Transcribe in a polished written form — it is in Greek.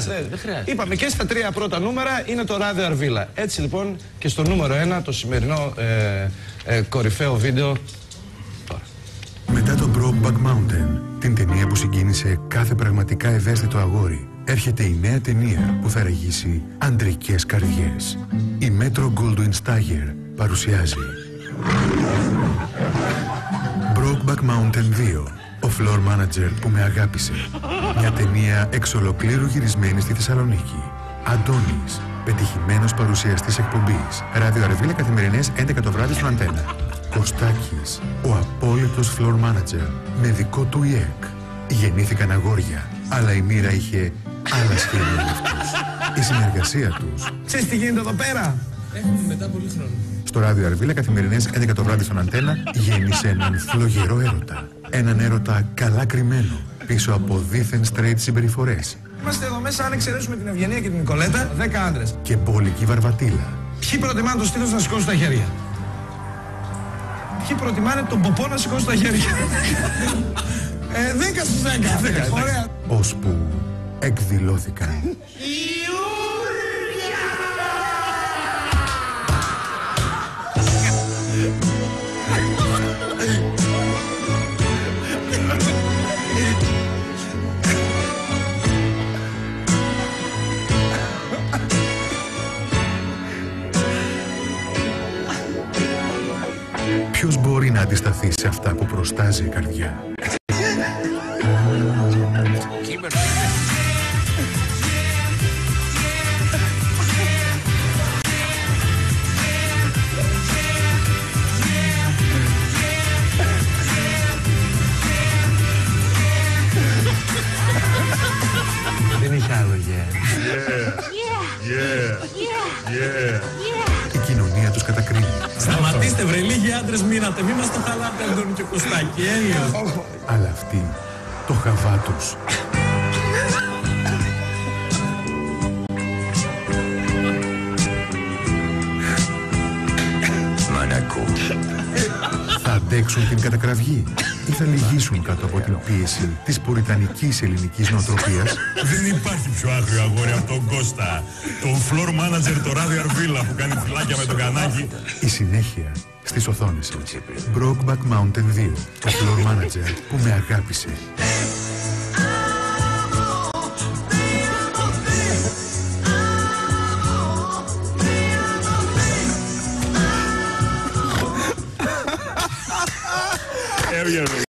Δεν χρειάζεται. Είπαμε και στα 3 πρώτα νούμερα είναι το ράδιο Αρβίλα. Έτσι λοιπόν και στο νούμερο 1 το σημερινό κορυφαίο βίντεο. Μετά το Brokeback Mountain, την ταινία που συγκίνησε κάθε πραγματικά ευαίσθητο αγόρι, έρχεται η νέα ταινία που θα ραγίσει αντρικές καρδιές. Η Metro Goldwyn Mayer παρουσιάζει Brokeback Mountain 2, ο floor manager που με αγάπησε. Μια ταινία εξ ολοκλήρου γυρισμένη στη Θεσσαλονίκη. Αντώνης, πετυχημένος παρουσιαστής εκπομπής. Ράδιο Αρβίλα, καθημερινές 11 το βράδυ στον Αντένα. Κωστάκης, ο απόλυτος floor manager με δικό του ΙΕΚ. Γεννήθηκαν αγόρια, αλλά η μοίρα είχε άλλα σχέδια για αυτούς. Η συνεργασία τους. Ξέρεις τι γίνεται εδώ πέρα? Έχουμε μετά πολύ χρόνο. Στο Ράδιο Αρβίλα, καθημερινές 11 το βράδυ στον Αντένα, γέννησε έναν φλογερό έρωτα. Έναν έρωτα καλά κρυμμένο πίσω από δίθεν straight συμπεριφορές. Είμαστε εδώ μέσα, αν εξαιρέσουμε την Ευγενία και την Νικολέτα, 10 άντρες. Και μπόλικη βαρβατήλα. Ποιοι προτιμάνε το στήθος να σηκώσουν τα χέρια? Ποιοι προτιμάνε τον ποπό να σηκώσουν τα χέρια? 10 στους 10. Ωραία. Ώσπου εκδηλώθηκαν. Ποιος μπορεί να αντισταθεί σε αυτά που προστάζει η καρδιά? Δεν είχε άλλο Η κοινωνία τους κατακρίνει. Σταματήστε βρε, λίγοι άντρες μείνατε. Μη μας το χαλάτε, Αντώνη και Κωστάκη. Έλεος. Αλλά αυτοί το χαβά τους. Μανακού. Θα αντέξουν την κατακραυγή ή θα λυγίσουν κάτω από την πίεση της πουριτανικής ελληνικής νοοτροπίας? Δεν υπάρχει πιο άγριο αγόρι από τον Κώστα. Τον floor manager, το ράδιο Αρβίλα που κάνει φυλάκια με το κανάκι. Η συνέχεια στις οθόνες σας. Brokeback Mountain 2, ο floor manager που με αγάπησε. Έβγαινε.